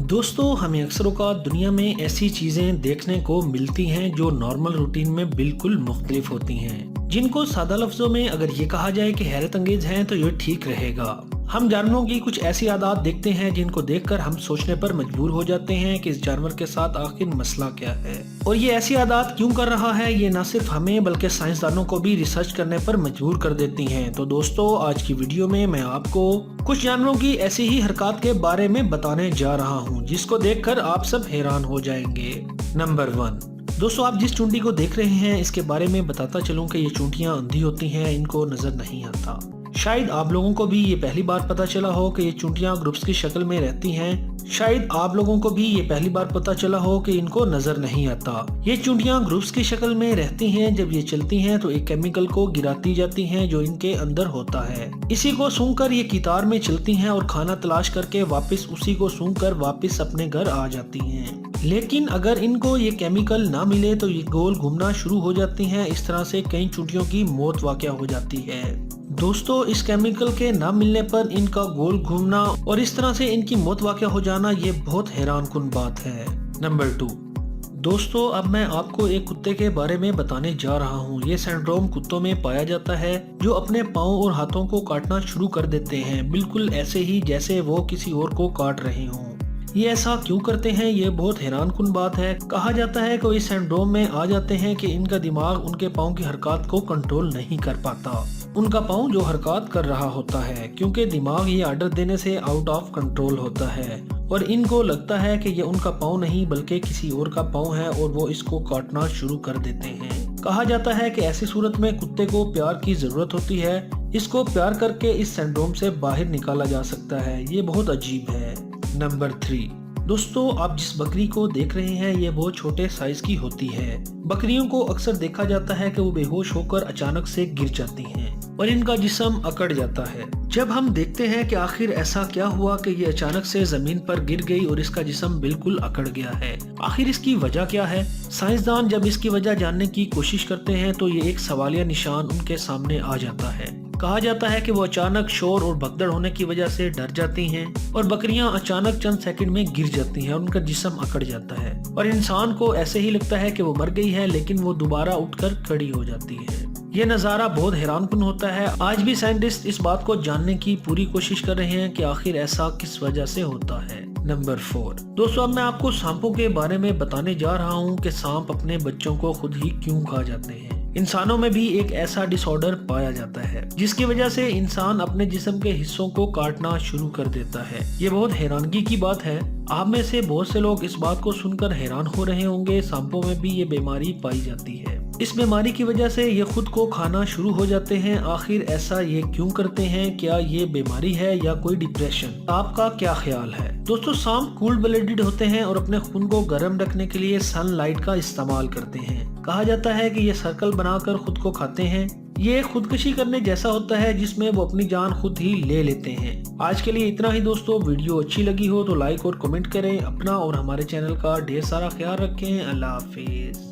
दोस्तों, हमें अक्सर औक़ात दुनिया में ऐसी चीज़ें देखने को मिलती हैं जो नॉर्मल रूटीन में बिल्कुल मुख्तलिफ होती हैं, जिनको सादा लफ्ज़ों में अगर ये कहा जाए कि हैरत अंगेज हैं तो ये ठीक रहेगा। हम जानवरों की कुछ ऐसी आदत देखते हैं जिनको देखकर हम सोचने पर मजबूर हो जाते हैं कि इस जानवर के साथ आखिर मसला क्या है और ये ऐसी आदत क्यों कर रहा है। ये न सिर्फ हमें बल्कि साइंसदानों को भी रिसर्च करने पर मजबूर कर देती हैं। तो दोस्तों, आज की वीडियो में मैं आपको कुछ जानवरों की ऐसी ही हरकत के बारे में बताने जा रहा हूँ जिसको देखकर आप सब हैरान हो जाएंगे। नंबर 1, दोस्तों, आप जिस चूंटी को देख रहे हैं इसके बारे में बताता चलूं कि ये चूंटियां अंधी होती हैं, इनको नजर नहीं आता। शायद आप लोगों को भी ये पहली बार पता चला हो कि ये चूंटियां ग्रुप्स की शक्ल में रहती हैं। शायद आप लोगों को भी ये पहली बार पता चला हो कि इनको नजर नहीं आता। ये चूंटियां ग्रुप्स की शक्ल में रहती हैं। जब ये चलती हैं तो एक केमिकल को गिराती जाती हैं जो इनके अंदर होता है। इसी को सूंघकर ये कितार में चलती हैं और खाना तलाश करके वापस उसी को सूंघकर वापस अपने घर आ जाती हैं। लेकिन अगर इनको ये केमिकल ना मिले तो ये गोल घूमना शुरू हो जाती हैं। इस तरह से कई चूंटियों की मौत वाक़या हो जाती है। दोस्तों, इस केमिकल के ना मिलने पर इनका गोल घूमना और इस तरह से इनकी मौत वाक़या हो जाना ये बहुत हैरानकुन बात है। नंबर 2, दोस्तों, अब मैं आपको एक कुत्ते के बारे में बताने जा रहा हूँ। ये सिंड्रोम कुत्तों में पाया जाता है जो अपने पाँव और हाथों को काटना शुरू कर देते हैं, बिल्कुल ऐसे ही जैसे वो किसी और को काट रहे हों। ये ऐसा क्यों करते हैं, ये बहुत हैरानकुन बात है। कहा जाता है कि इस सिंड्रोम में आ जाते हैं कि इनका दिमाग उनके पाँव की हरकत को कंट्रोल नहीं कर पाता। उनका पाँव जो हरकत कर रहा होता है, क्योंकि दिमाग ये आर्डर देने से आउट ऑफ कंट्रोल होता है और इनको लगता है कि ये उनका पाँव नहीं बल्कि किसी और का पाँव है और वो इसको काटना शुरू कर देते हैं। कहा जाता है कि ऐसी सूरत में कुत्ते को प्यार की जरूरत होती है। इसको प्यार करके इस सिंड्रोम से बाहर निकाला जा सकता है। ये बहुत अजीब है। नंबर 3, दोस्तों, आप जिस बकरी को देख रहे हैं ये बहुत छोटे साइज की होती है। बकरियों को अक्सर देखा जाता है कि वो बेहोश होकर अचानक से गिर जाती हैं और इनका जिस्म अकड़ जाता है। जब हम देखते हैं कि आखिर ऐसा क्या हुआ कि ये अचानक से जमीन पर गिर गई और इसका जिस्म बिल्कुल अकड़ गया है, आखिर इसकी वजह क्या है। साइंसदान जब इसकी वजह जानने की कोशिश करते हैं तो ये एक सवालिया निशान उनके सामने आ जाता है। कहा जाता है कि वो अचानक शोर और भगदड़ होने की वजह से डर जाती हैं और बकरियां अचानक चंद सेकंड में गिर जाती हैं और उनका जिस्म अकड़ जाता है और इंसान को ऐसे ही लगता है कि वो मर गई है, लेकिन वो दोबारा उठकर खड़ी हो जाती है। ये नज़ारा बहुत हैरानकुन होता है। आज भी साइंटिस्ट इस बात को जानने की पूरी कोशिश कर रहे हैं कि आखिर ऐसा किस वजह से होता है। नंबर 4, दोस्तों, अब मैं आपको सांपों के बारे में बताने जा रहा हूँ कि सांप अपने बच्चों को खुद ही क्यों खा जाते हैं। इंसानों में भी एक ऐसा डिसऑर्डर पाया जाता है जिसकी वजह से इंसान अपने जिस्म के हिस्सों को काटना शुरू कर देता है। ये बहुत हैरानगी की बात है। आप में से बहुत से लोग इस बात को सुनकर हैरान हो रहे होंगे। सांपों में भी ये बीमारी पाई जाती है। इस बीमारी की वजह से ये खुद को खाना शुरू हो जाते हैं। आखिर ऐसा ये क्यों करते हैं? क्या ये बीमारी है या कोई डिप्रेशन? आपका क्या ख्याल है? दोस्तों, सांप कूल्ड ब्लडेड होते हैं और अपने खून को गर्म रखने के लिए सनलाइट का इस्तेमाल करते हैं। कहा जाता है कि ये सर्कल बनाकर खुद को खाते हैं। ये खुदकुशी करने जैसा होता है जिसमें वो अपनी जान खुद ही ले लेते हैं। आज के लिए इतना ही दोस्तों। वीडियो अच्छी लगी हो तो लाइक और कमेंट करें। अपना और हमारे चैनल का ढेर सारा ख्याल रखें। अल्लाह हाफिज।